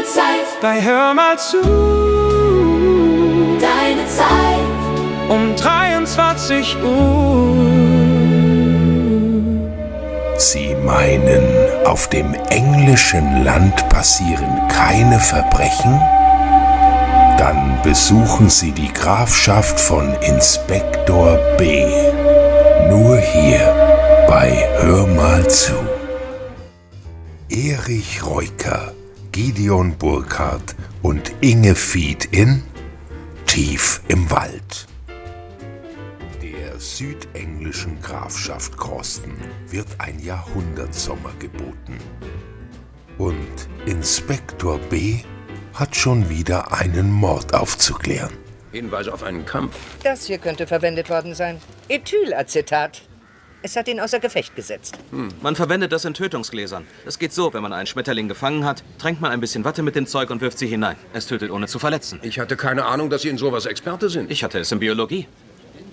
Zeit. Bei Hör mal zu. Deine Zeit. Um 23 Uhr. Sie meinen, auf dem englischen Land passieren keine Verbrechen? Dann besuchen Sie die Grafschaft von Inspektor B. Nur hier bei Hör mal zu. Erich Reuker, Gideon Burkhardt und Inge Fied in Tief im Wald. Der südenglischen Grafschaft Croston wird ein Jahrhundertsommer geboten. Und Inspektor B. hat schon wieder einen Mord aufzuklären. Hinweise auf einen Kampf. Das hier könnte verwendet worden sein. Ethylacetat. Es hat ihn außer Gefecht gesetzt. Man verwendet das in Tötungsgläsern. Es geht so, wenn man einen Schmetterling gefangen hat, tränkt man ein bisschen Watte mit dem Zeug und wirft sie hinein. Es tötet ohne zu verletzen. Ich hatte keine Ahnung, dass Sie in sowas Experte sind. Ich hatte es in Biologie.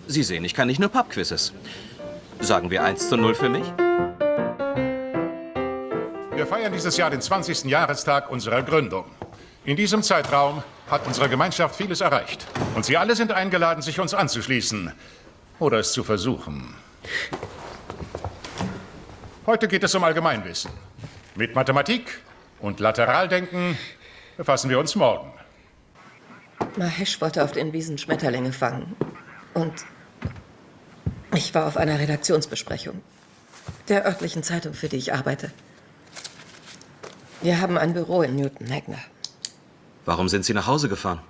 Sie sehen, ich kann nicht nur Pubquizzes. Sagen wir 1:0 für mich? Wir feiern dieses Jahr den 20. Jahrestag unserer Gründung. In diesem Zeitraum hat unsere Gemeinschaft vieles erreicht. Und Sie alle sind eingeladen, sich uns anzuschließen. Oder es zu versuchen. Heute geht es um Allgemeinwissen. Mit Mathematik und Lateraldenken befassen wir uns morgen. Mahesh wollte auf den Wiesen Schmetterlinge fangen. Und ich war auf einer Redaktionsbesprechung der örtlichen Zeitung, für die ich arbeite. Wir haben ein Büro in Newton Magna. Warum sind Sie nach Hause gefahren?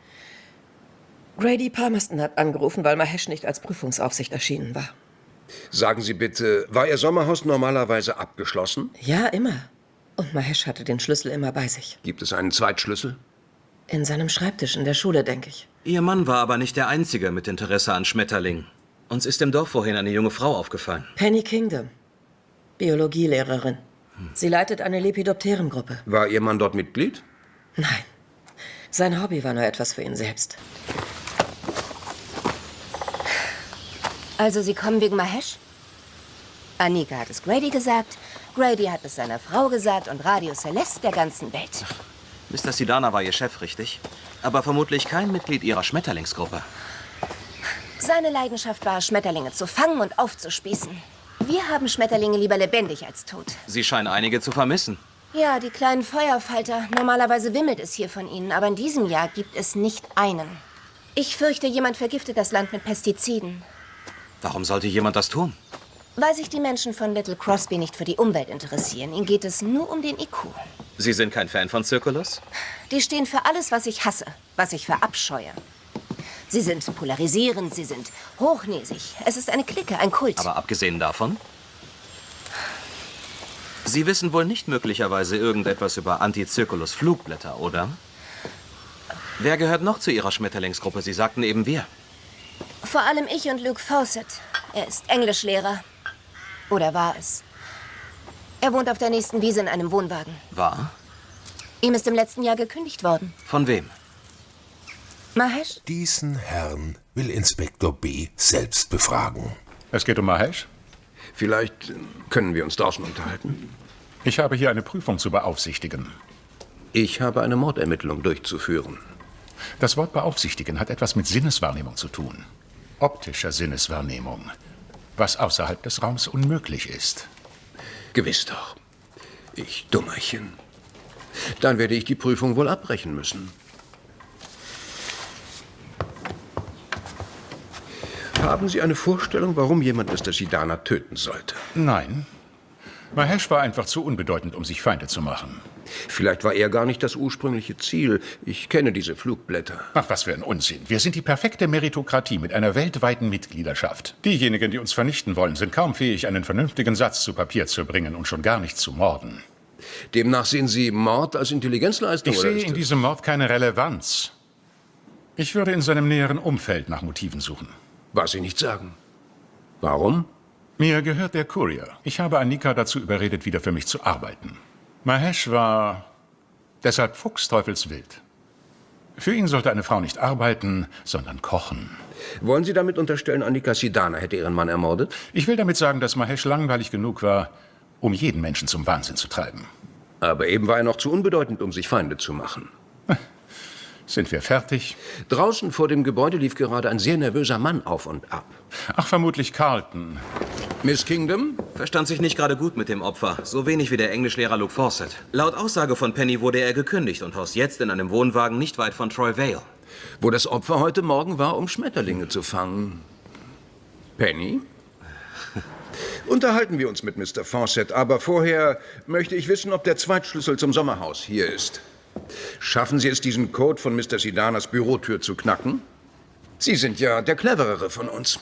Grady Palmerston hat angerufen, weil Mahesh nicht als Prüfungsaufsicht erschienen war. Sagen Sie bitte, war Ihr Sommerhaus normalerweise abgeschlossen? Ja, immer. Und Mahesh hatte den Schlüssel immer bei sich. Gibt es einen Zweitschlüssel? In seinem Schreibtisch in der Schule, denke ich. Ihr Mann war aber nicht der Einzige mit Interesse an Schmetterlingen. Uns ist im Dorf vorhin eine junge Frau aufgefallen. Penny Kingdom, Biologielehrerin. Sie leitet eine Lepidopterengruppe. War Ihr Mann dort Mitglied? Nein, sein Hobby war nur etwas für ihn selbst. Also Sie kommen wegen Mahesh? Annika hat es Grady gesagt, Grady hat es seiner Frau gesagt und Radio Celeste der ganzen Welt. Mr. Sidana war Ihr Chef, richtig? Aber vermutlich kein Mitglied Ihrer Schmetterlingsgruppe. Seine Leidenschaft war, Schmetterlinge zu fangen und aufzuspießen. Wir haben Schmetterlinge lieber lebendig als tot. Sie scheinen einige zu vermissen. Ja, die kleinen Feuerfalter. Normalerweise wimmelt es hier von ihnen, aber in diesem Jahr gibt es nicht einen. Ich fürchte, jemand vergiftet das Land mit Pestiziden. Warum sollte jemand das tun? Weil sich die Menschen von Little Crosby nicht für die Umwelt interessieren. Ihnen geht es nur um den IQ. Sie sind kein Fan von Circulus? Die stehen für alles, was ich hasse, was ich verabscheue. Sie sind polarisierend, sie sind hochnäsig. Es ist eine Clique, ein Kult. Aber abgesehen davon? Sie wissen wohl nicht möglicherweise irgendetwas über Anti-Circulus-Flugblätter, oder? Wer gehört noch zu Ihrer Schmetterlingsgruppe? Sie sagten eben wir. Vor allem ich und Luke Fawcett. Er ist Englischlehrer. Oder war es? Er wohnt auf der nächsten Wiese in einem Wohnwagen. War? Ihm ist im letzten Jahr gekündigt worden. Von wem? Mahesh? Diesen Herrn will Inspektor B. selbst befragen. Es geht um Mahesh. Vielleicht können wir uns draußen unterhalten. Ich habe hier eine Prüfung zu beaufsichtigen. Ich habe eine Mordermittlung durchzuführen. Das Wort beaufsichtigen hat etwas mit Sinneswahrnehmung zu tun. Optischer Sinneswahrnehmung. Was außerhalb des Raums unmöglich ist. Gewiss doch. Ich Dummerchen. Dann werde ich die Prüfung wohl abbrechen müssen. Haben Sie eine Vorstellung, warum jemand Mr. Sidana töten sollte? Nein. Mahesh war einfach zu unbedeutend, um sich Feinde zu machen. Vielleicht war er gar nicht das ursprüngliche Ziel. Ich kenne diese Flugblätter. Ach, was für ein Unsinn. Wir sind die perfekte Meritokratie mit einer weltweiten Mitgliedschaft. Diejenigen, die uns vernichten wollen, sind kaum fähig, einen vernünftigen Satz zu Papier zu bringen und schon gar nicht zu morden. Demnach sehen Sie Mord als Intelligenzleistung? Ich sehe in diesem Mord keine Relevanz. Ich würde in seinem näheren Umfeld nach Motiven suchen. Was Sie nicht sagen. Warum? Mir gehört der Courier. Ich habe Annika dazu überredet, wieder für mich zu arbeiten. Mahesh war deshalb fuchsteufelswild. Für ihn sollte eine Frau nicht arbeiten, sondern kochen. Wollen Sie damit unterstellen, Annika Sidana hätte ihren Mann ermordet? Ich will damit sagen, dass Mahesh langweilig genug war, um jeden Menschen zum Wahnsinn zu treiben. Aber eben war er noch zu unbedeutend, um sich Feinde zu machen. Sind wir fertig? Draußen vor dem Gebäude lief gerade ein sehr nervöser Mann auf und ab. Ach, vermutlich Carlton. Miss Kingdom? Verstand sich nicht gerade gut mit dem Opfer. So wenig wie der Englischlehrer Luke Fawcett. Laut Aussage von Penny wurde er gekündigt und haust jetzt in einem Wohnwagen nicht weit von Troy Vale. Wo das Opfer heute Morgen war, um Schmetterlinge zu fangen. Penny? Unterhalten wir uns mit Mr. Fawcett, aber vorher möchte ich wissen, ob der Zweitschlüssel zum Sommerhaus hier ist. Schaffen Sie es, diesen Code von Mr. Sidanas Bürotür zu knacken? Sie sind ja der Cleverere von uns.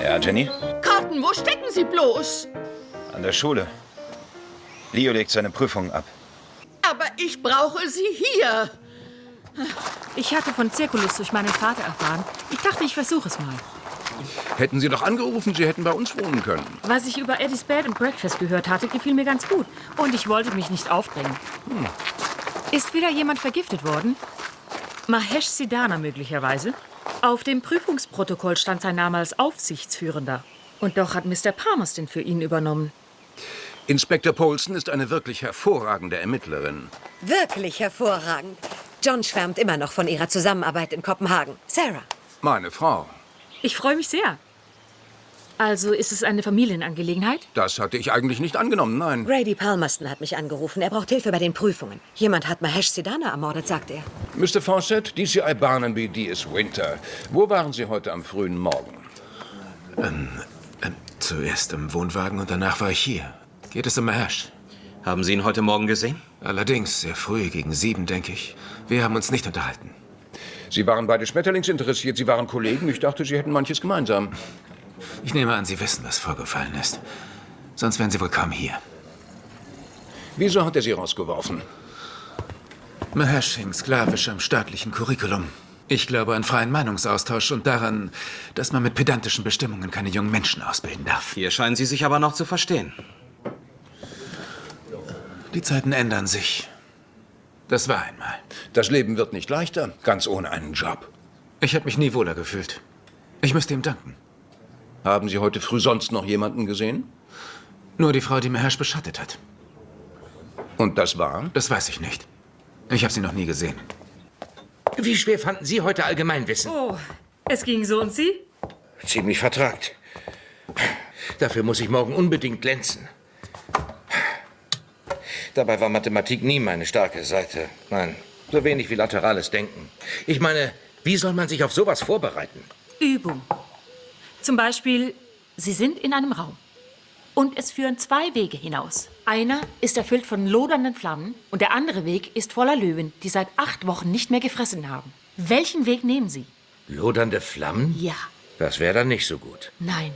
Ja, Jenny? Carlton, wo stecken Sie bloß? An der Schule. Leo legt seine Prüfungen ab. Aber ich brauche Sie hier. Ich hatte von Circulus durch meinen Vater erfahren. Ich dachte, ich versuche es mal. Hätten Sie doch angerufen, Sie hätten bei uns wohnen können. Was ich über Eddie's Bed and Breakfast gehört hatte, gefiel mir ganz gut. Und ich wollte mich nicht aufdrängen. Ist wieder jemand vergiftet worden? Mahesh Sidana möglicherweise? Auf dem Prüfungsprotokoll stand sein Name als Aufsichtsführender. Und doch hat Mr. Palmers den für ihn übernommen. Inspektor Polson ist eine wirklich hervorragende Ermittlerin. Wirklich hervorragend. John schwärmt immer noch von ihrer Zusammenarbeit in Kopenhagen. Sarah. Meine Frau. Ich freue mich sehr. Also ist es eine Familienangelegenheit? Das hatte ich eigentlich nicht angenommen, nein. Grady Palmerston hat mich angerufen. Er braucht Hilfe bei den Prüfungen. Jemand hat Mahesh Sidana ermordet, sagt er. Mr. Fawcett, DCI Barnaby, D.S. Winter. Wo waren Sie heute am frühen Morgen? Zuerst im Wohnwagen und danach war ich hier. Geht es um Mahesh? Haben Sie ihn heute Morgen gesehen? Allerdings, sehr früh, gegen 7, denke ich. Wir haben uns nicht unterhalten. Sie waren beide Schmetterlings interessiert, Sie waren Kollegen. Ich dachte, Sie hätten manches gemeinsam. Ich nehme an, Sie wissen, was vorgefallen ist. Sonst wären Sie wohl kaum hier. Wieso hat er Sie rausgeworfen? Mahesh hing sklavisch am staatlichen Curriculum. Ich glaube an freien Meinungsaustausch und daran, dass man mit pedantischen Bestimmungen keine jungen Menschen ausbilden darf. Hier scheinen Sie sich aber noch zu verstehen. Die Zeiten ändern sich. Das war einmal. Das Leben wird nicht leichter, ganz ohne einen Job. Ich habe mich nie wohler gefühlt. Ich müsste ihm danken. Haben Sie heute früh sonst noch jemanden gesehen? Nur die Frau, die Mahesh beschattet hat. Und das war? Das weiß ich nicht. Ich habe sie noch nie gesehen. Wie schwer fanden Sie heute Allgemeinwissen? Oh, es ging so und Sie? Ziemlich vertragt. Dafür muss ich morgen unbedingt glänzen. Dabei war Mathematik nie meine starke Seite. Nein, so wenig wie laterales Denken. Ich meine, wie soll man sich auf sowas vorbereiten? Übung. Zum Beispiel, Sie sind in einem Raum. Und es führen 2 Wege hinaus. Einer ist erfüllt von lodernden Flammen und der andere Weg ist voller Löwen, die seit 8 Wochen nicht mehr gefressen haben. Welchen Weg nehmen Sie? Lodernde Flammen? Ja. Das wäre dann nicht so gut. Nein.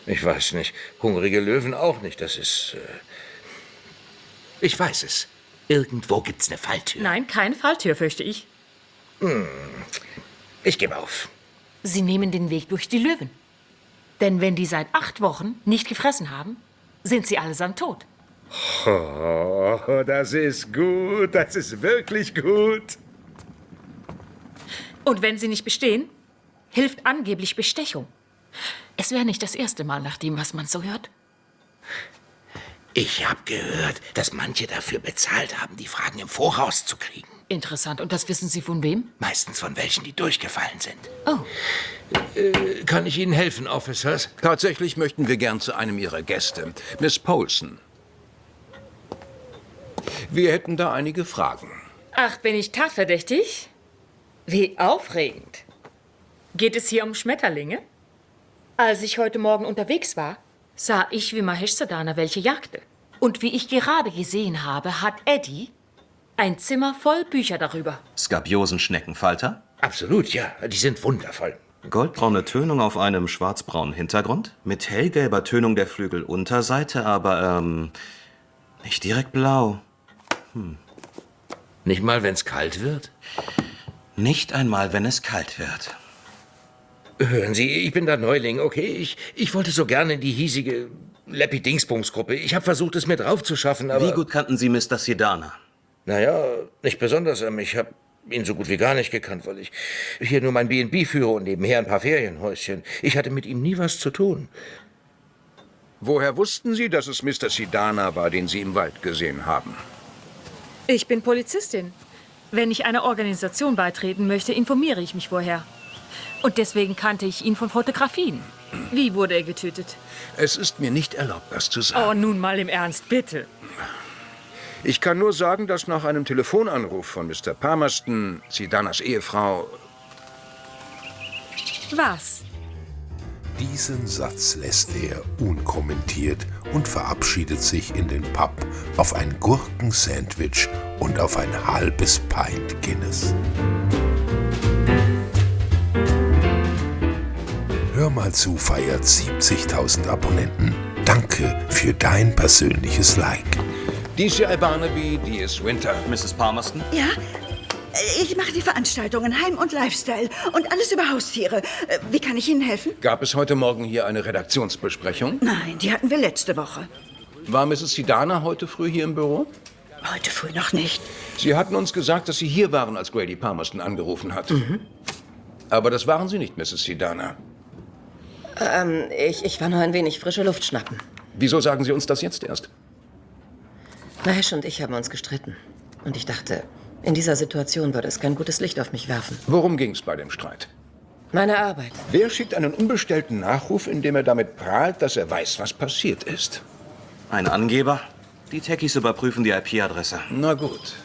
Ich weiß nicht. Hungrige Löwen auch nicht. Das ist... Ich weiß es. Irgendwo gibt's eine Falltür. Nein, keine Falltür, fürchte ich. Ich gebe auf. Sie nehmen den Weg durch die Löwen. Denn wenn die seit 8 Wochen nicht gefressen haben, sind sie allesamt tot. Oh, das ist gut. Das ist wirklich gut. Und wenn sie nicht bestehen, hilft angeblich Bestechung. Es wäre nicht das erste Mal nach dem, was man so hört. Ich habe gehört, dass manche dafür bezahlt haben, die Fragen im Voraus zu kriegen. Interessant. Und das wissen Sie von wem? Meistens von welchen, die durchgefallen sind. Oh. Kann ich Ihnen helfen, Officers? Tatsächlich möchten wir gern zu einem Ihrer Gäste, Miss Polson. Wir hätten da einige Fragen. Ach, bin ich tatverdächtig? Wie aufregend. Geht es hier um Schmetterlinge? Als ich heute Morgen unterwegs war, sah ich, wie Mahesh Sidana welche jagte. Und wie ich gerade gesehen habe, hat Eddie ein Zimmer voll Bücher darüber. Skabiosenschneckenfalter? Absolut, ja. Die sind wundervoll. Goldbraune Tönung auf einem schwarzbraunen Hintergrund. Mit hellgelber Tönung der Flügelunterseite, aber, nicht direkt blau. Nicht mal, wenn's kalt wird? Nicht einmal, wenn es kalt wird. Hören Sie, ich bin der Neuling, okay? Ich wollte so gerne in die hiesige Leppi-Dingsbums-Gruppe. Ich habe versucht, es mir drauf zu schaffen, aber... Wie gut kannten Sie Mr. Sidana? Naja, nicht besonders. Ich habe ihn so gut wie gar nicht gekannt, weil ich hier nur mein B&B führe und nebenher ein paar Ferienhäuschen. Ich hatte mit ihm nie was zu tun. Woher wussten Sie, dass es Mr. Sidana war, den Sie im Wald gesehen haben? Ich bin Polizistin. Wenn ich einer Organisation beitreten möchte, informiere ich mich vorher. Und deswegen kannte ich ihn von Fotografien. Wie wurde er getötet? Es ist mir nicht erlaubt, das zu sagen. Oh, nun mal im Ernst, bitte. Ich kann nur sagen, dass nach einem Telefonanruf von Mr. Palmerston Sidanas Ehefrau... Was? Diesen Satz lässt er unkommentiert und verabschiedet sich in den Pub auf ein Gurkensandwich und auf ein halbes Pint Guinness. Hör mal zu feiert 70.000 Abonnenten. Danke für dein persönliches Like. DCI Barnaby, D.S. Winter. Mrs. Palmerston? Ja, ich mache die Veranstaltungen Heim und Lifestyle und alles über Haustiere. Wie kann ich Ihnen helfen? Gab es heute Morgen hier eine Redaktionsbesprechung? Nein, die hatten wir letzte Woche. War Mrs. Sidana heute früh hier im Büro? Heute früh noch nicht. Sie hatten uns gesagt, dass Sie hier waren, als Grady Palmerston angerufen hat. Aber das waren Sie nicht, Mrs. Sidana. Ich war nur ein wenig frische Luft schnappen. Wieso sagen Sie uns das jetzt erst? Mahesh und ich haben uns gestritten. Und ich dachte, in dieser Situation würde es kein gutes Licht auf mich werfen. Worum ging es bei dem Streit? Meine Arbeit. Wer schickt einen unbestellten Nachruf, in dem er damit prahlt, dass er weiß, was passiert ist? Ein Angeber? Die Techies überprüfen die IP-Adresse. Na gut.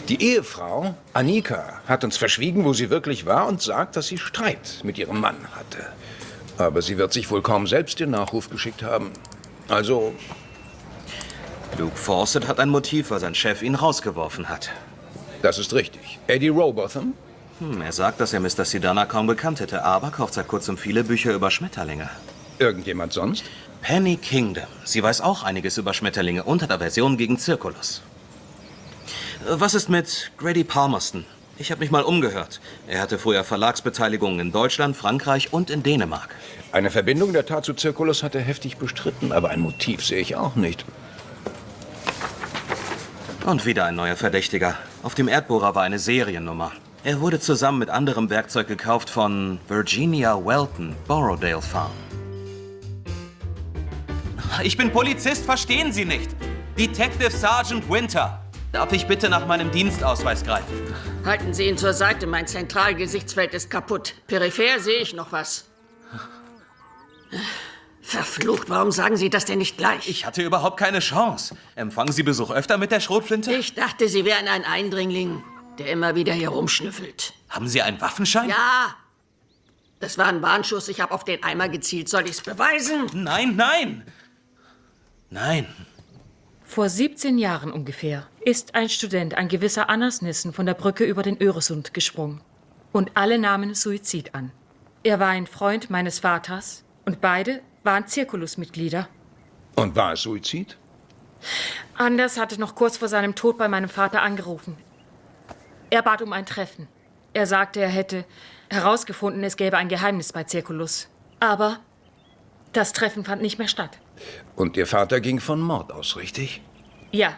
Die Ehefrau, Annika, hat uns verschwiegen, wo sie wirklich war und sagt, dass sie Streit mit ihrem Mann hatte. Aber sie wird sich wohl kaum selbst den Nachruf geschickt haben. Also... Luke Fawcett hat ein Motiv, weil sein Chef ihn rausgeworfen hat. Das ist richtig. Eddie Robotham? Er sagt, dass er Mr. Sidana kaum gekannt hätte, aber kauft seit kurzem viele Bücher über Schmetterlinge. Irgendjemand sonst? Penny Kingdom. Sie weiß auch einiges über Schmetterlinge und hat Aversion gegen Circulus. Was ist mit Grady Palmerston? Ich habe mich mal umgehört. Er hatte früher Verlagsbeteiligungen in Deutschland, Frankreich und in Dänemark. Eine Verbindung der Tat zu Circulus hat er heftig bestritten, aber ein Motiv sehe ich auch nicht. Und wieder ein neuer Verdächtiger. Auf dem Erdbohrer war eine Seriennummer. Er wurde zusammen mit anderem Werkzeug gekauft von Virginia Welton, Borrowdale Farm. Ich bin Polizist, verstehen Sie nicht? Detective Sergeant Winter. Darf ich bitte nach meinem Dienstausweis greifen? Halten Sie ihn zur Seite, mein Zentralgesichtsfeld ist kaputt. Peripher sehe ich noch was. Verflucht, warum sagen Sie das denn nicht gleich? Ich hatte überhaupt keine Chance. Empfangen Sie Besuch öfter mit der Schrotflinte? Ich dachte, Sie wären ein Eindringling, der immer wieder hier rumschnüffelt. Haben Sie einen Waffenschein? Ja. Das war ein Warnschuss, ich habe auf den Eimer gezielt. Soll ich's beweisen? Nein, nein. Nein. Vor 17 Jahren ungefähr ist ein Student, ein gewisser Anders Nissen, von der Brücke über den Öresund gesprungen. Und alle nahmen Suizid an. Er war ein Freund meines Vaters und beide waren Circulus-Mitglieder. Und war es Suizid? Anders hatte noch kurz vor seinem Tod bei meinem Vater angerufen. Er bat um ein Treffen. Er sagte, er hätte herausgefunden, es gäbe ein Geheimnis bei Circulus. Aber das Treffen fand nicht mehr statt. Und Ihr Vater ging von Mord aus, richtig? Ja.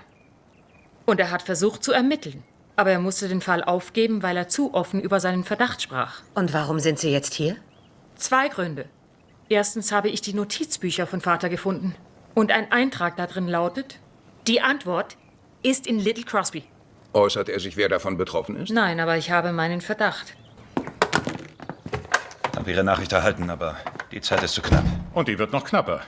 Und er hat versucht zu ermitteln. Aber er musste den Fall aufgeben, weil er zu offen über seinen Verdacht sprach. Und warum sind Sie jetzt hier? 2 Gründe. Erstens habe ich die Notizbücher von Vater gefunden. Und ein Eintrag da drin lautet, die Antwort ist in Little Crosby. Äußert er sich, wer davon betroffen ist? Nein, aber ich habe meinen Verdacht. Ich habe Ihre Nachricht erhalten, aber die Zeit ist zu knapp. Und die wird noch knapper.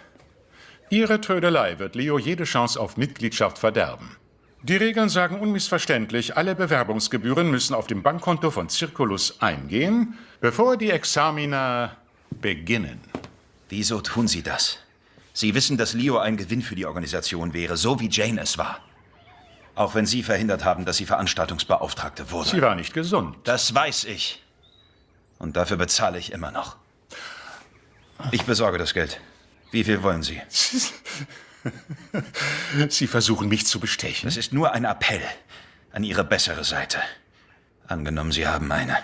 Ihre Trödelei wird Leo jede Chance auf Mitgliedschaft verderben. Die Regeln sagen unmissverständlich, alle Bewerbungsgebühren müssen auf dem Bankkonto von Circulus eingehen, bevor die Examina beginnen. Wieso tun Sie das? Sie wissen, dass Leo ein Gewinn für die Organisation wäre, so wie Jane es war. Auch wenn Sie verhindert haben, dass sie Veranstaltungsbeauftragte wurde. Sie war nicht gesund. Das weiß ich. Und dafür bezahle ich immer noch. Ich besorge das Geld. Wie viel wollen Sie? Sie versuchen, mich zu bestechen. Das ist nur ein Appell an Ihre bessere Seite. Angenommen, Sie haben eine.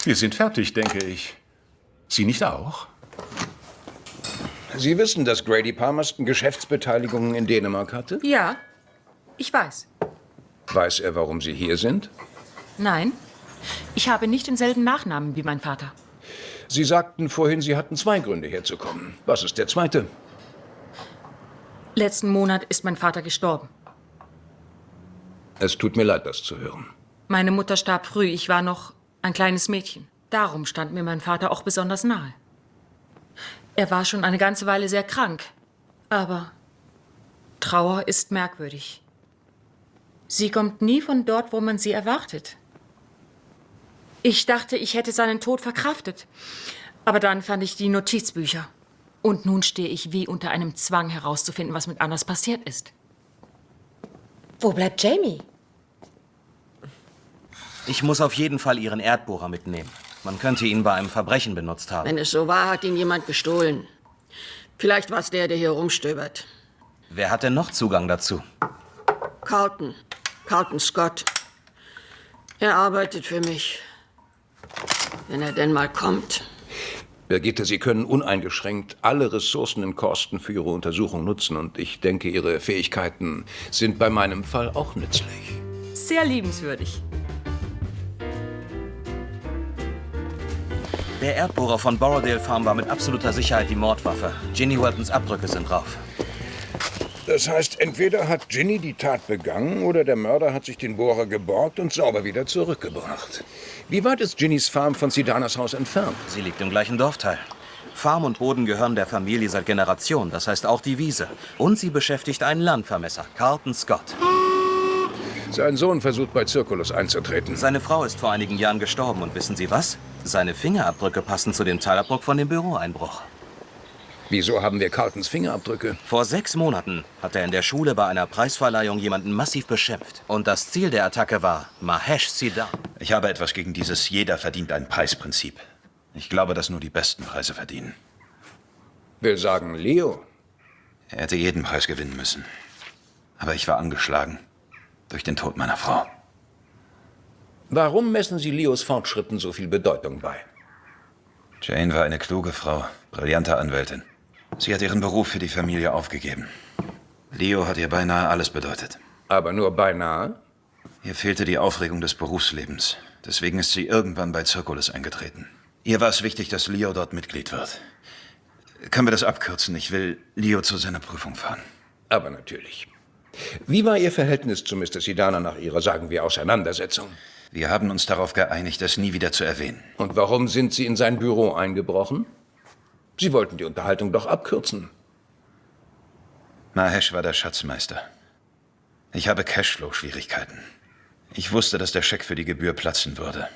Wir sind fertig, denke ich. Sie nicht auch? Sie wissen, dass Grady Palmerston Geschäftsbeteiligungen in Dänemark hatte? Ja, ich weiß. Weiß er, warum Sie hier sind? Nein, ich habe nicht denselben Nachnamen wie mein Vater. Sie sagten vorhin, Sie hatten 2 Gründe herzukommen. Was ist der zweite? Letzten Monat ist mein Vater gestorben. Es tut mir leid, das zu hören. Meine Mutter starb früh, ich war noch ein kleines Mädchen. Darum stand mir mein Vater auch besonders nahe. Er war schon eine ganze Weile sehr krank. Aber Trauer ist merkwürdig. Sie kommt nie von dort, wo man sie erwartet. Ich dachte, ich hätte seinen Tod verkraftet. Aber dann fand ich die Notizbücher. Und nun stehe ich wie unter einem Zwang herauszufinden, was mit Anders passiert ist. Wo bleibt Jamie? Ich muss auf jeden Fall Ihren Erdbohrer mitnehmen. Man könnte ihn bei einem Verbrechen benutzt haben. Wenn es so war, hat ihn jemand gestohlen. Vielleicht war es der hier rumstöbert. Wer hat denn noch Zugang dazu? Carlton Scott. Er arbeitet für mich. Wenn er denn mal kommt. Birgitte, Sie können uneingeschränkt alle Ressourcen in Kosten für Ihre Untersuchung nutzen. Und ich denke, Ihre Fähigkeiten sind bei meinem Fall auch nützlich. Sehr liebenswürdig. Der Erdbohrer von Borrowdale Farm war mit absoluter Sicherheit die Mordwaffe. Ginny Waltons Abdrücke sind drauf. Das heißt, entweder hat Ginny die Tat begangen oder der Mörder hat sich den Bohrer geborgt und sauber wieder zurückgebracht. Wie weit ist Ginnys Farm von Sidanas Haus entfernt? Sie liegt im gleichen Dorfteil. Farm und Boden gehören der Familie seit Generationen, das heißt auch die Wiese. Und sie beschäftigt einen Landvermesser, Carlton Scott. Sein Sohn versucht bei Circulus einzutreten. Seine Frau ist vor einigen Jahren gestorben und wissen Sie was? Seine Fingerabdrücke passen zu dem Teilabdruck von dem Büroeinbruch. Wieso haben wir Carltons Fingerabdrücke? Vor 6 Monaten hat er in der Schule bei einer Preisverleihung jemanden massiv beschimpft. Und das Ziel der Attacke war Mahesh Sidana. Ich habe etwas gegen dieses Jeder verdient einen Preisprinzip. Ich glaube, dass nur die besten Preise verdienen. Will sagen, Leo. Er hätte jeden Preis gewinnen müssen. Aber ich war angeschlagen durch den Tod meiner Frau. Warum messen Sie Leos Fortschritten so viel Bedeutung bei? Jane war eine kluge Frau, brillante Anwältin. Sie hat ihren Beruf für die Familie aufgegeben. Leo hat ihr beinahe alles bedeutet. Aber nur beinahe? Ihr fehlte die Aufregung des Berufslebens. Deswegen ist sie irgendwann bei Circulus eingetreten. Ihr war es wichtig, dass Leo dort Mitglied wird. Können wir das abkürzen? Ich will Leo zu seiner Prüfung fahren. Aber natürlich. Wie war Ihr Verhältnis zu Mr. Sidana nach Ihrer, sagen wir, Auseinandersetzung? Wir haben uns darauf geeinigt, das nie wieder zu erwähnen. Und warum sind Sie in sein Büro eingebrochen? Sie wollten die Unterhaltung doch abkürzen. Mahesh war der Schatzmeister. Ich habe Cashflow-Schwierigkeiten. Ich wusste, dass der Scheck für die Gebühr platzen würde.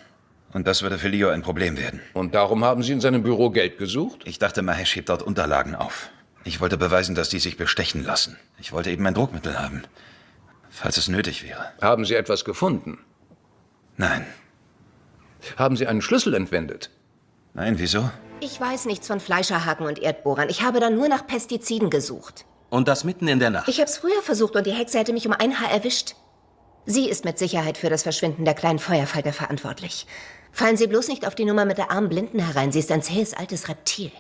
Und das würde für Leo ein Problem werden. Und darum haben Sie in seinem Büro Geld gesucht? Ich dachte, Mahesh hebt dort Unterlagen auf. Ich wollte beweisen, dass die sich bestechen lassen. Ich wollte eben ein Druckmittel haben, falls es nötig wäre. Haben Sie etwas gefunden? Nein. Haben Sie einen Schlüssel entwendet? Nein, wieso? Ich weiß nichts von Fleischerhaken und Erdbohrern. Ich habe da nur nach Pestiziden gesucht. Und das mitten in der Nacht? Ich habe es früher versucht und die Hexe hätte mich um ein Haar erwischt. Sie ist mit Sicherheit für das Verschwinden der kleinen Feuerfalter verantwortlich. Fallen Sie bloß nicht auf die Nummer mit der armen Blinden herein. Sie ist ein zähes altes Reptil.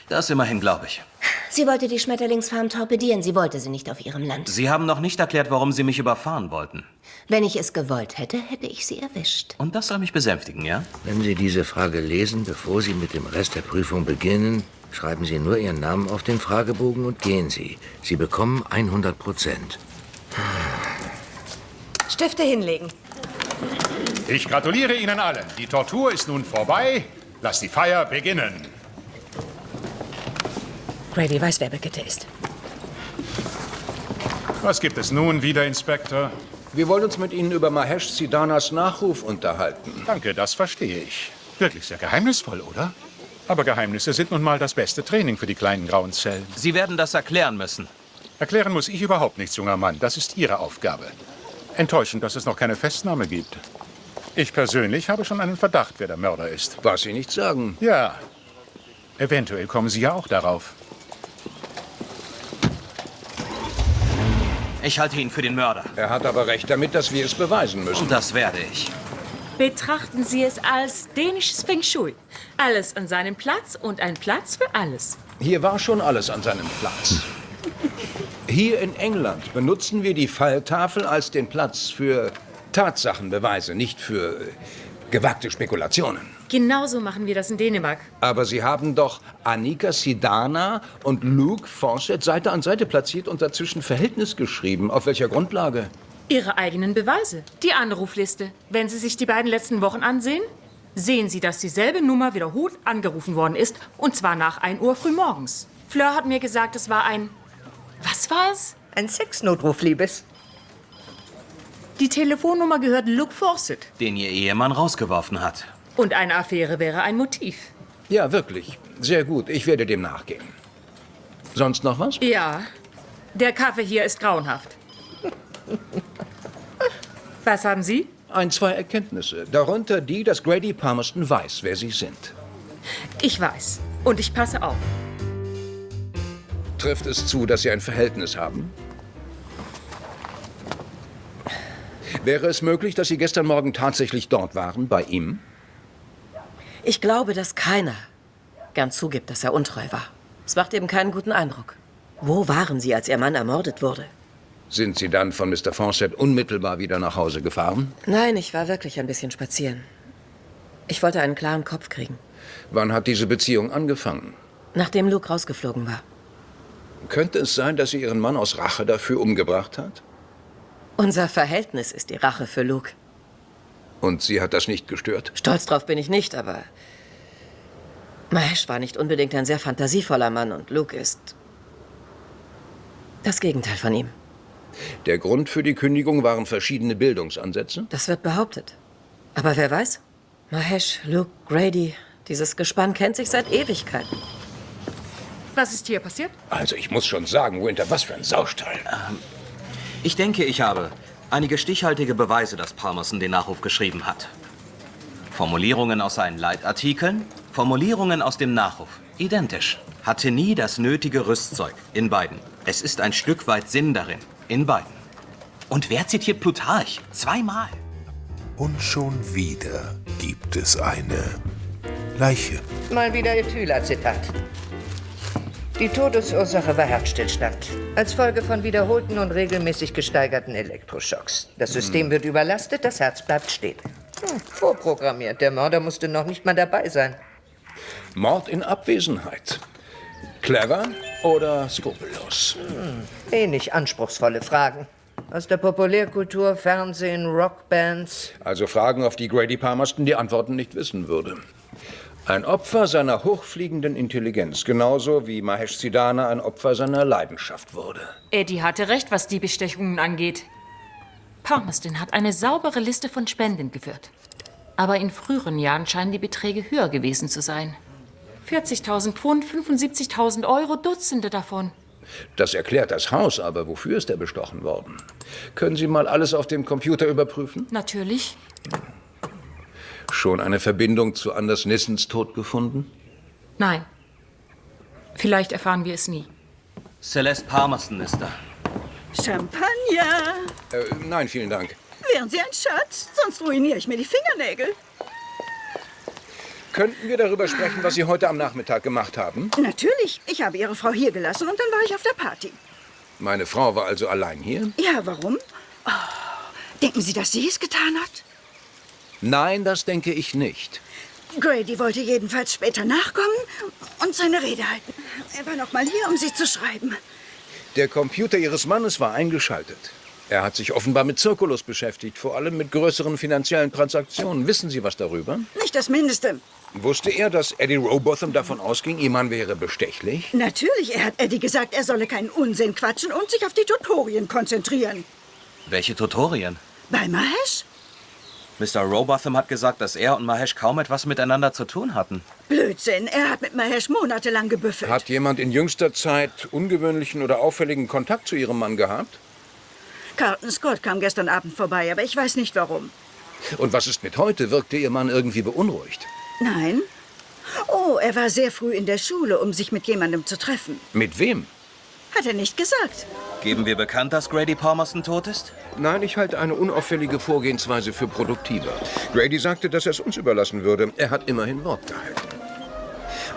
Das immerhin, glaube ich. Sie wollte die Schmetterlingsfarm torpedieren. Sie wollte sie nicht auf ihrem Land. Sie haben noch nicht erklärt, warum Sie mich überfahren wollten. Wenn ich es gewollt hätte, hätte ich sie erwischt. Und das soll mich besänftigen, ja? Wenn Sie diese Frage lesen, bevor Sie mit dem Rest der Prüfung beginnen, schreiben Sie nur Ihren Namen auf den Fragebogen und gehen Sie. Sie bekommen 100%. Stifte hinlegen. Ich gratuliere Ihnen allen. Die Tortur ist nun vorbei. Lass die Feier beginnen. Grady weiß, wer Birgitte ist. Was gibt es nun wieder, Inspektor? Wir wollen uns mit Ihnen über Mahesh Sidanas Nachruf unterhalten. Danke, das verstehe ich. Wirklich sehr geheimnisvoll, oder? Aber Geheimnisse sind nun mal das beste Training für die kleinen grauen Zellen. Sie werden das erklären müssen. Erklären muss ich überhaupt nichts, junger Mann. Das ist Ihre Aufgabe. Enttäuschend, dass es noch keine Festnahme gibt. Ich persönlich habe schon einen Verdacht, wer der Mörder ist. Was Sie nicht sagen. Ja. Eventuell kommen Sie ja auch darauf. Ich halte ihn für den Mörder. Er hat aber recht damit, dass wir es beweisen müssen. Und das werde ich. Betrachten Sie es als dänisches Feng Shui. Alles an seinem Platz und ein Platz für alles. Hier war schon alles an seinem Platz. Hier in England benutzen wir die Falltafel als den Platz für Tatsachenbeweise, nicht für gewagte Spekulationen. Genauso machen wir das in Dänemark. Aber Sie haben doch Annika Sidana und Luke Fawcett Seite an Seite platziert und dazwischen Verhältnis geschrieben. Auf welcher Grundlage? Ihre eigenen Beweise. Die Anrufliste. Wenn Sie sich die beiden letzten Wochen ansehen, sehen Sie, dass dieselbe Nummer wiederholt angerufen worden ist. Und zwar nach 1 Uhr früh morgens. Fleur hat mir gesagt, es war ein... Was war es? Ein Sexnotruf, Liebes. Die Telefonnummer gehört Luke Fawcett. Den ihr Ehemann rausgeworfen hat. Und eine Affäre wäre ein Motiv. Ja, wirklich. Sehr gut. Ich werde dem nachgehen. Sonst noch was? Ja. Der Kaffee hier ist grauenhaft. Was haben Sie? 2 Erkenntnisse. Darunter die, dass Grady Palmerston weiß, wer Sie sind. Ich weiß. Und ich passe auf. Trifft es zu, dass Sie ein Verhältnis haben? Wäre es möglich, dass Sie gestern Morgen tatsächlich dort waren, bei ihm? Ich glaube, dass keiner gern zugibt, dass er untreu war. Es macht eben keinen guten Eindruck. Wo waren Sie, als Ihr Mann ermordet wurde? Sind Sie dann von Mr. Fawcett unmittelbar wieder nach Hause gefahren? Nein, ich war wirklich ein bisschen spazieren. Ich wollte einen klaren Kopf kriegen. Wann hat diese Beziehung angefangen? Nachdem Luke rausgeflogen war. Könnte es sein, dass sie Ihren Mann aus Rache dafür umgebracht hat? Unser Verhältnis ist die Rache für Luke. Und sie hat das nicht gestört? Stolz drauf bin ich nicht, aber Mahesh war nicht unbedingt ein sehr fantasievoller Mann und Luke ist das Gegenteil von ihm. Der Grund für die Kündigung waren verschiedene Bildungsansätze? Das wird behauptet. Aber wer weiß? Mahesh, Luke, Grady, dieses Gespann kennt sich seit Ewigkeiten. Was ist hier passiert? Also ich muss schon sagen, Winter, was für ein Saustall. Ich denke, ich habe einige stichhaltige Beweise, dass Palmerston den Nachruf geschrieben hat. Formulierungen aus seinen Leitartikeln, Formulierungen aus dem Nachruf. Identisch. Hatte nie das nötige Rüstzeug. In beiden. Es ist ein Stück weit Sinn darin. In beiden. Und wer zitiert Plutarch? 2-mal. Und schon wieder gibt es eine Leiche. Mal wieder Ethylacetat. Die Todesursache war Herzstillstand. Als Folge von wiederholten und regelmäßig gesteigerten Elektroschocks. Das System wird überlastet, das Herz bleibt stehen. Vorprogrammiert. Der Mörder musste noch nicht mal dabei sein. Mord in Abwesenheit. Clever oder skrupellos? Wenig anspruchsvolle Fragen. Aus der Populärkultur, Fernsehen, Rockbands. Also Fragen, auf die Grady Palmerston die Antworten nicht wissen würde. Ein Opfer seiner hochfliegenden Intelligenz, genauso wie Mahesh Sidana ein Opfer seiner Leidenschaft wurde. Eddie hatte recht, was die Bestechungen angeht. Palmerston hat eine saubere Liste von Spenden geführt. Aber in früheren Jahren scheinen die Beträge höher gewesen zu sein. 40.000 Pfund, 75.000 Euro, Dutzende davon. Das erklärt das Haus, aber wofür ist er bestochen worden? Können Sie mal alles auf dem Computer überprüfen? Natürlich. Schon eine Verbindung zu Anders Nissens Tod gefunden? Nein. Vielleicht erfahren wir es nie. Celeste Palmerston ist da. Champagner! Nein, vielen Dank. Wären Sie ein Schatz? Sonst ruiniere ich mir die Fingernägel. Könnten wir darüber sprechen, was Sie heute am Nachmittag gemacht haben? Natürlich. Ich habe Ihre Frau hier gelassen und dann war ich auf der Party. Meine Frau war also allein hier? Ja, warum? Oh, denken Sie, dass sie es getan hat? Nein, das denke ich nicht. Grady wollte jedenfalls später nachkommen und seine Rede halten. Er war noch mal hier, um sie zu schreiben. Der Computer Ihres Mannes war eingeschaltet. Er hat sich offenbar mit Circulus beschäftigt, vor allem mit größeren finanziellen Transaktionen. Wissen Sie was darüber? Nicht das Mindeste. Wusste er, dass Eddie Robotham davon ausging, Ihr Mann wäre bestechlich? Natürlich, er hat Eddie gesagt, er solle keinen Unsinn quatschen und sich auf die Tutorien konzentrieren. Welche Tutorien? Bei Mahesh? Mr. Robotham hat gesagt, dass er und Mahesh kaum etwas miteinander zu tun hatten. Blödsinn, er hat mit Mahesh monatelang gebüffelt. Hat jemand in jüngster Zeit ungewöhnlichen oder auffälligen Kontakt zu Ihrem Mann gehabt? Carlton Scott kam gestern Abend vorbei, aber ich weiß nicht warum. Und was ist mit heute? Wirkte Ihr Mann irgendwie beunruhigt? Nein. Oh, er war sehr früh in der Schule, um sich mit jemandem zu treffen. Mit wem? Hat er nicht gesagt. Geben wir bekannt, dass Grady Palmerston tot ist? Nein, ich halte eine unauffällige Vorgehensweise für produktiver. Grady sagte, dass er es uns überlassen würde. Er hat immerhin Wort gehalten.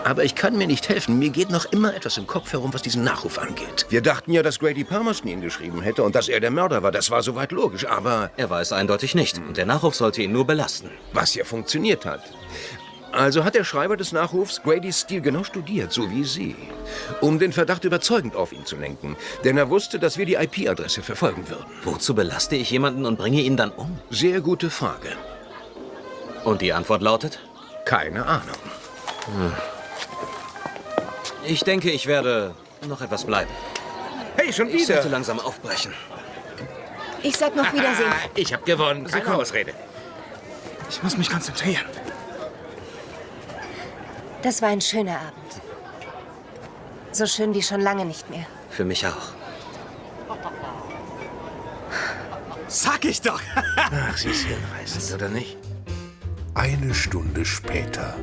Aber ich kann mir nicht helfen. Mir geht noch immer etwas im Kopf herum, was diesen Nachruf angeht. Wir dachten ja, dass Grady Palmerston ihn geschrieben hätte und dass er der Mörder war. Das war soweit logisch, aber... Er war es eindeutig nicht. Und der Nachruf sollte ihn nur belasten. Was ja funktioniert hat. Also hat der Schreiber des Nachrufs Gradys Stil genau studiert, so wie Sie, um den Verdacht überzeugend auf ihn zu lenken. Denn er wusste, dass wir die IP-Adresse verfolgen würden. Wozu belaste ich jemanden und bringe ihn dann um? Sehr gute Frage. Und die Antwort lautet? Keine Ahnung. Ich denke, ich werde noch etwas bleiben. Hey, schon Ich wieder? sollte langsam aufbrechen. Ich sag noch Wiedersehen. Ich habe gewonnen. Keine Ausrede. Ich muss mich konzentrieren. Das war ein schöner Abend. So schön wie schon lange nicht mehr. Für mich auch. Sag ich doch. Ach, sie ist hinreißend, oder nicht? Eine Stunde später.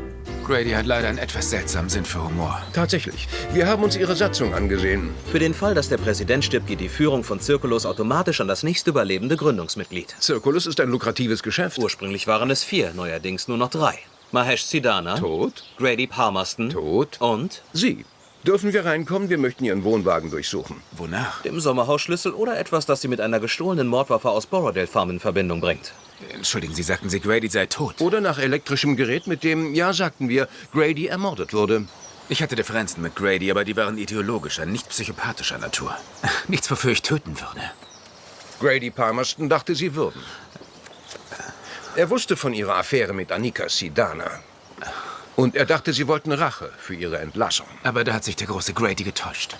Grady hat leider einen etwas seltsamen Sinn für Humor. Tatsächlich. Wir haben uns Ihre Satzung angesehen. Für den Fall, dass der Präsident stirbt, geht die Führung von Circulus automatisch an das nächst überlebende Gründungsmitglied. Circulus ist ein lukratives Geschäft. Ursprünglich waren es 4, neuerdings nur noch 3. Mahesh Sidana. Tot. Grady Palmerston. Tot. Und? Sie. Dürfen wir reinkommen? Wir möchten Ihren Wohnwagen durchsuchen. Wonach? Dem Sommerhausschlüssel oder etwas, das Sie mit einer gestohlenen Mordwaffe aus Borrowdale Farm in Verbindung bringt. Entschuldigen Sie, sagten Sie, Grady sei tot? Oder nach elektrischem Gerät, mit dem, ja, sagten wir, Grady ermordet wurde. Ich hatte Differenzen mit Grady, aber die waren ideologischer, nicht psychopathischer Natur. Nichts, wofür ich töten würde. Grady Palmerston dachte, Sie würden. Er wusste von Ihrer Affäre mit Annika Sidana. Und er dachte, Sie wollten Rache für Ihre Entlassung. Aber da hat sich der große Grady getäuscht.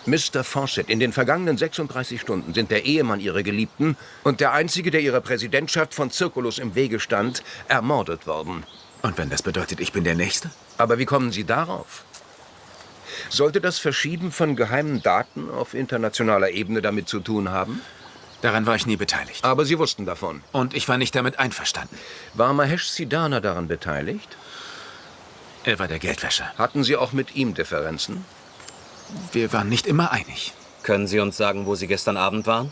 Mr. Fawcett, in den vergangenen 36 Stunden sind der Ehemann Ihrer Geliebten und der Einzige, der Ihrer Präsidentschaft von Circulus im Wege stand, ermordet worden. Und wenn das bedeutet, ich bin der Nächste? Aber wie kommen Sie darauf? Sollte das Verschieben von geheimen Daten auf internationaler Ebene damit zu tun haben? Daran war ich nie beteiligt. Aber Sie wussten davon. Und ich war nicht damit einverstanden. War Mahesh Sidana daran beteiligt? Er war der Geldwäscher. Hatten Sie auch mit ihm Differenzen? Wir waren nicht immer einig. Können Sie uns sagen, wo Sie gestern Abend waren?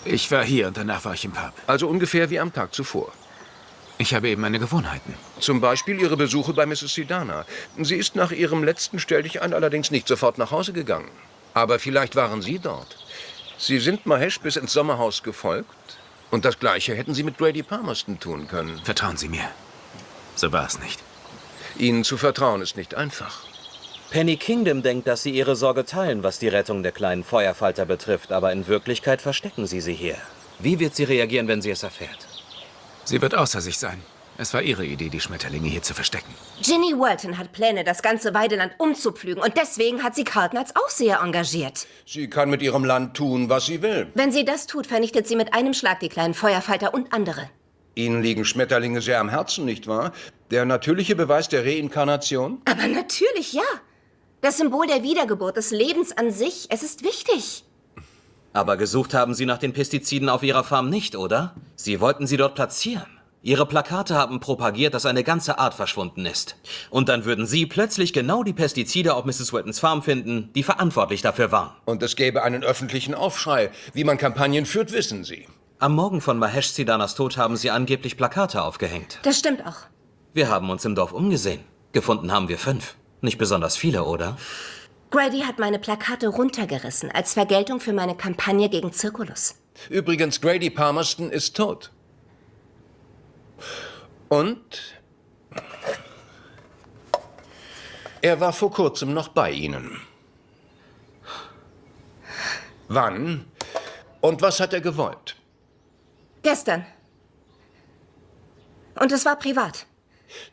Ich war hier und danach war ich im Pub. Also ungefähr wie am Tag zuvor. Ich habe eben meine Gewohnheiten. Zum Beispiel Ihre Besuche bei Mrs. Sidana. Sie ist nach Ihrem letzten Stelldichein allerdings nicht sofort nach Hause gegangen. Aber vielleicht waren Sie dort. Sie sind Mahesh bis ins Sommerhaus gefolgt. Und das Gleiche hätten Sie mit Grady Palmerston tun können. Vertrauen Sie mir. So war es nicht. Ihnen zu vertrauen ist nicht einfach. Penny Kingdom denkt, dass Sie Ihre Sorge teilen, was die Rettung der kleinen Feuerfalter betrifft, aber in Wirklichkeit verstecken Sie sie hier. Wie wird sie reagieren, wenn sie es erfährt? Sie wird außer sich sein. Es war ihre Idee, die Schmetterlinge hier zu verstecken. Ginny Walton hat Pläne, das ganze Weideland umzupflügen. Und deswegen hat sie Carlton als Aufseher engagiert. Sie kann mit ihrem Land tun, was sie will. Wenn sie das tut, vernichtet sie mit einem Schlag die kleinen Feuerfalter und andere. Ihnen liegen Schmetterlinge sehr am Herzen, nicht wahr? Der natürliche Beweis der Reinkarnation? Aber natürlich, ja. Das Symbol der Wiedergeburt, des Lebens an sich, es ist wichtig. Aber gesucht haben Sie nach den Pestiziden auf Ihrer Farm nicht, oder? Sie wollten sie dort platzieren. Ihre Plakate haben propagiert, dass eine ganze Art verschwunden ist. Und dann würden Sie plötzlich genau die Pestizide auf Mrs. Waltons Farm finden, die verantwortlich dafür waren. Und es gäbe einen öffentlichen Aufschrei. Wie man Kampagnen führt, wissen Sie. Am Morgen von Mahesh Sidanas Tod haben Sie angeblich Plakate aufgehängt. Das stimmt auch. Wir haben uns im Dorf umgesehen. Gefunden haben wir 5. Nicht besonders viele, oder? Grady hat meine Plakate runtergerissen, als Vergeltung für meine Kampagne gegen Circulus. Übrigens, Grady Palmerston ist tot. Und er war vor kurzem noch bei Ihnen. Wann? Und was hat er gewollt? Gestern. Und es war privat.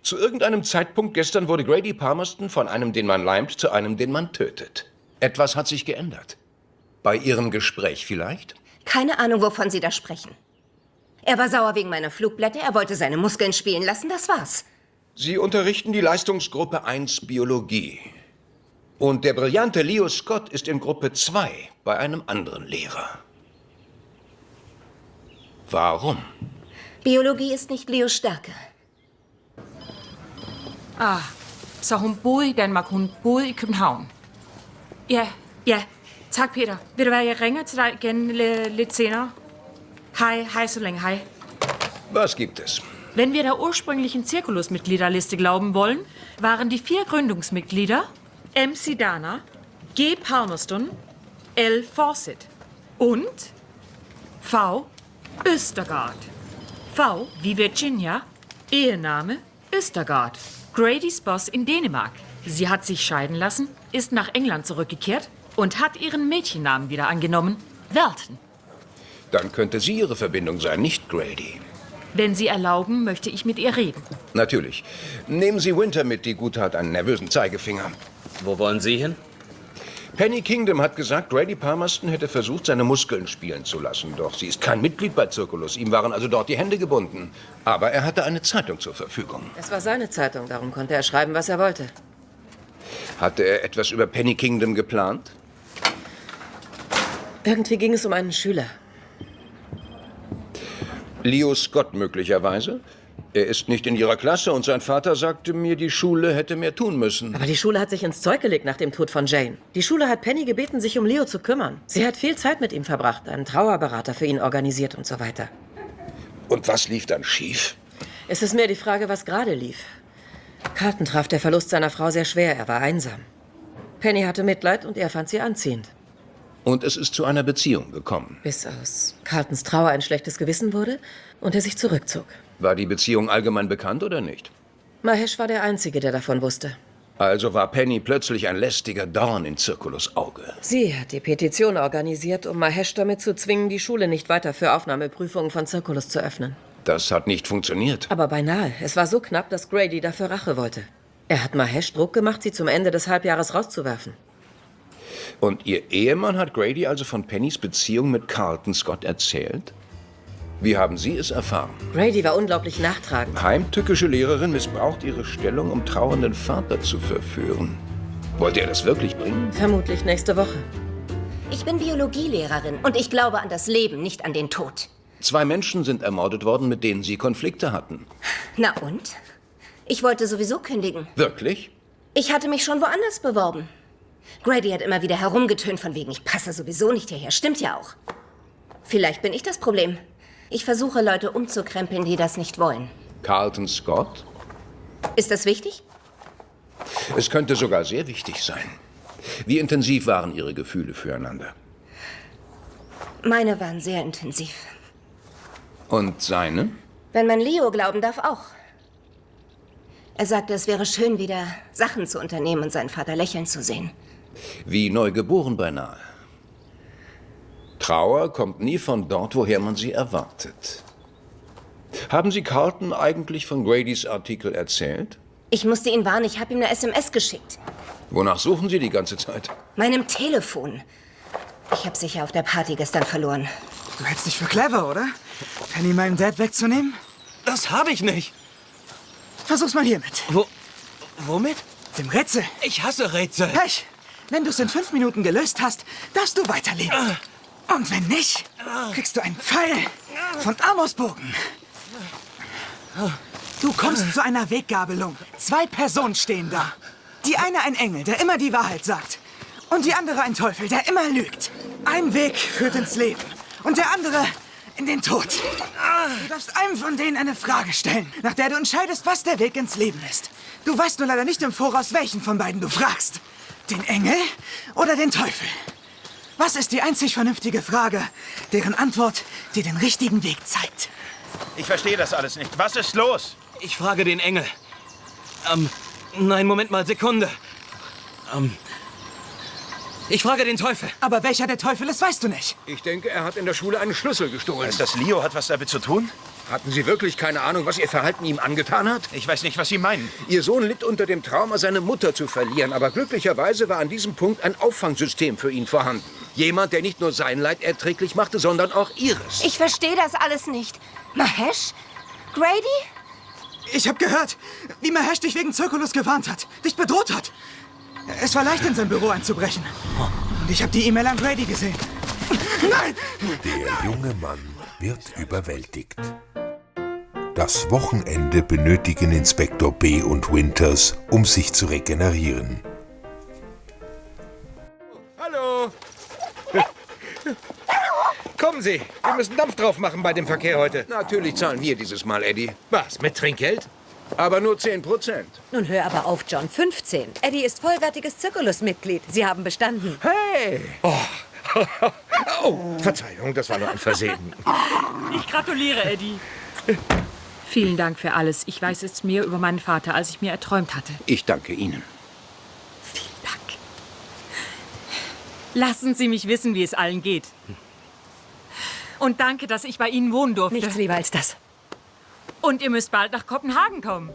Zu irgendeinem Zeitpunkt gestern wurde Grady Palmerston von einem, den man leimt, zu einem, den man tötet. Etwas hat sich geändert. Bei Ihrem Gespräch vielleicht? Keine Ahnung, wovon Sie da sprechen. Er war sauer wegen meiner Flugblätter, er wollte seine Muskeln spielen lassen, das war's. Sie unterrichten die Leistungsgruppe 1 Biologie. Und der brillante Leo Scott ist in Gruppe 2 bei einem anderen Lehrer. Warum? Biologie ist nicht Leos Stärke. Så hun boede i Danmark, hun boede i København. Ja, tak Peter. Ved du hvad, jeg ringer til dig igen lidt senere. Hej så længe, hej. Was gibt es? Wenn wir der ursprünglichen Zirkulus-Mitgliederliste glauben wollen, waren die 4 Gründungsmitglieder M. Sidana, G. Palmerston, L. Fawcett und V. Østergaard. V wie Virginia, Ehename Østergaard. Gradys Boss in Dänemark. Sie hat sich scheiden lassen, ist nach England zurückgekehrt und hat ihren Mädchennamen wieder angenommen, Welton. Dann könnte sie Ihre Verbindung sein, nicht Grady. Wenn Sie erlauben, möchte ich mit ihr reden. Natürlich. Nehmen Sie Winter mit, die Gute hat einen nervösen Zeigefinger. Wo wollen Sie hin? Penny Kingdom hat gesagt, Grady Palmerston hätte versucht, seine Muskeln spielen zu lassen. Doch sie ist kein Mitglied bei Zirkulus. Ihm waren also dort die Hände gebunden. Aber er hatte eine Zeitung zur Verfügung. Es war seine Zeitung, darum konnte er schreiben, was er wollte. Hatte er etwas über Penny Kingdom geplant? Irgendwie ging es um einen Schüler. Leo Scott möglicherweise? Er ist nicht in Ihrer Klasse und sein Vater sagte mir, die Schule hätte mehr tun müssen. Aber die Schule hat sich ins Zeug gelegt nach dem Tod von Jane. Die Schule hat Penny gebeten, sich um Leo zu kümmern. Sie hat viel Zeit mit ihm verbracht, einen Trauerberater für ihn organisiert und so weiter. Und was lief dann schief? Es ist mehr die Frage, was gerade lief. Carlton traf der Verlust seiner Frau sehr schwer, er war einsam. Penny hatte Mitleid und er fand sie anziehend. Und es ist zu einer Beziehung gekommen. Bis aus Carltons Trauer ein schlechtes Gewissen wurde und er sich zurückzog. War die Beziehung allgemein bekannt oder nicht? Mahesh war der Einzige, der davon wusste. Also war Penny plötzlich ein lästiger Dorn in Zirkulus Auge. Sie hat die Petition organisiert, um Mahesh damit zu zwingen, die Schule nicht weiter für Aufnahmeprüfungen von Zirkulus zu öffnen. Das hat nicht funktioniert. Aber beinahe. Es war so knapp, dass Grady dafür Rache wollte. Er hat Mahesh Druck gemacht, sie zum Ende des Halbjahres rauszuwerfen. Und Ihr Ehemann hat Grady also von Pennys Beziehung mit Carlton Scott erzählt? Wie haben Sie es erfahren? Grady war unglaublich nachtragend. Heimtückische Lehrerin missbraucht ihre Stellung, um trauernden Vater zu verführen. Wollte er das wirklich bringen? Vermutlich nächste Woche. Ich bin Biologielehrerin und ich glaube an das Leben, nicht an den Tod. 2 Menschen sind ermordet worden, mit denen Sie Konflikte hatten. Na und? Ich wollte sowieso kündigen. Wirklich? Ich hatte mich schon woanders beworben. Grady hat immer wieder herumgetönt von wegen, ich passe sowieso nicht hierher. Stimmt ja auch. Vielleicht bin ich das Problem. Ich versuche, Leute umzukrempeln, die das nicht wollen. Carlton Scott? Ist das wichtig? Es könnte sogar sehr wichtig sein. Wie intensiv waren Ihre Gefühle füreinander? Meine waren sehr intensiv. Und seine? Wenn man Leo glauben darf, auch. Er sagte, es wäre schön, wieder Sachen zu unternehmen und seinen Vater lächeln zu sehen. Wie neugeboren beinahe. Trauer kommt nie von dort, woher man sie erwartet. Haben Sie Carlton eigentlich von Gradys Artikel erzählt? Ich musste ihn warnen, ich habe ihm eine SMS geschickt. Wonach suchen Sie die ganze Zeit? Meinem Telefon. Ich habe sicher auf der Party gestern verloren. Du hältst dich für clever, oder? Penny meinen Dad wegzunehmen? Das habe ich nicht. Versuch's mal hiermit. Womit? Dem Rätsel. Ich hasse Rätsel. Pech. Wenn du es in 5 Minuten gelöst hast, darfst du weiterleben. Und wenn nicht, kriegst du einen Pfeil von Amosbogen. Du kommst zu einer Weggabelung. 2 Personen stehen da. Die eine ein Engel, der immer die Wahrheit sagt. Und die andere ein Teufel, der immer lügt. Ein Weg führt ins Leben und der andere in den Tod. Du darfst einem von denen eine Frage stellen, nach der du entscheidest, was der Weg ins Leben ist. Du weißt nur leider nicht im Voraus, welchen von beiden du fragst. Den Engel oder den Teufel? Was ist die einzig vernünftige Frage, deren Antwort dir den richtigen Weg zeigt? Ich verstehe das alles nicht. Was ist los? Ich frage den Engel. Nein, Moment mal, Sekunde. Ich frage den Teufel. Aber welcher der Teufel ist, weißt du nicht. Ich denke, er hat in der Schule einen Schlüssel gestohlen. Ist das Leo? Hat was damit zu tun? Hatten Sie wirklich keine Ahnung, was Ihr Verhalten ihm angetan hat? Ich weiß nicht, was Sie meinen. Ihr Sohn litt unter dem Trauma, seine Mutter zu verlieren. Aber glücklicherweise war an diesem Punkt ein Auffangsystem für ihn vorhanden. Jemand, der nicht nur sein Leid erträglich machte, sondern auch Ihres. Ich verstehe das alles nicht. Mahesh? Grady? Ich habe gehört, wie Mahesh dich wegen Zirkulus gewarnt hat, dich bedroht hat. Es war leicht, in sein Büro einzubrechen. Und ich habe die E-Mail an Grady gesehen. Nein! Der junge Mann wird überwältigt. Das Wochenende benötigen Inspektor B. und Winters, um sich zu regenerieren. Hallo! Komm Kommen Sie, wir müssen Dampf drauf machen bei dem Verkehr heute. Natürlich zahlen wir dieses Mal, Eddie. Was, mit Trinkgeld? Aber nur 10%. Nun hör aber auf, John. 15. Eddie ist vollwertiges Zirkulus-Mitglied. Sie haben bestanden. Hey! Oh, Verzeihung, das war nur ein Versehen. Ich gratuliere, Eddie. Vielen Dank für alles. Ich weiß jetzt mehr über meinen Vater, als ich mir erträumt hatte. Ich danke Ihnen. Vielen Dank. Lassen Sie mich wissen, wie es allen geht. Und danke, dass ich bei Ihnen wohnen durfte. Nichts lieber als das. Und ihr müsst bald nach Kopenhagen kommen.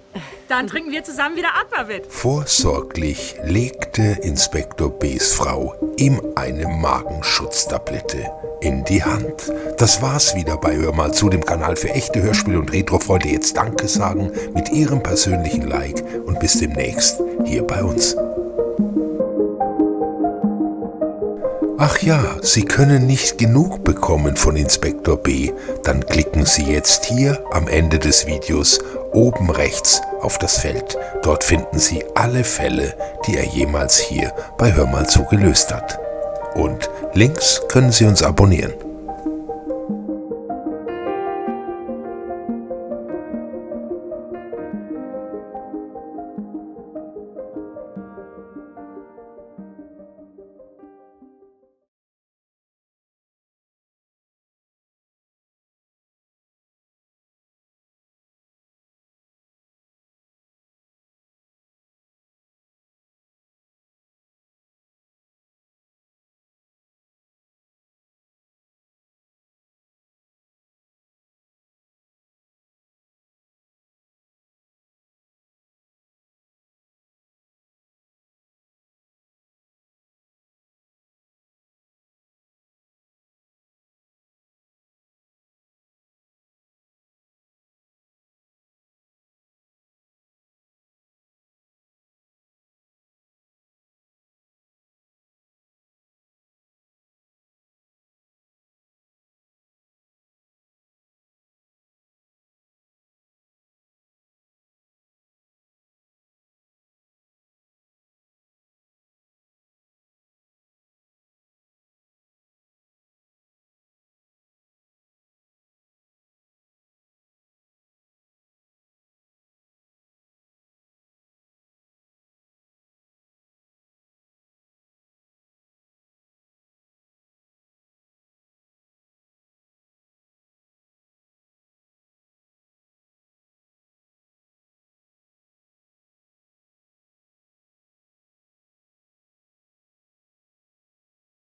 Dann trinken wir zusammen wieder Aquavit. Vorsorglich legte Inspektor B.'s Frau ihm eine Magenschutztablette in die Hand. Das war's wieder bei Hör mal zu, dem Kanal für echte Hörspiele und Retrofreunde. Jetzt Danke sagen mit Ihrem persönlichen Like und bis demnächst hier bei uns. Ach ja, Sie können nicht genug bekommen von Inspektor B. Dann klicken Sie jetzt hier am Ende des Videos oben rechts auf das Feld. Dort finden Sie alle Fälle, die er jemals hier bei Hör mal zu gelöst hat. Und links können Sie uns abonnieren.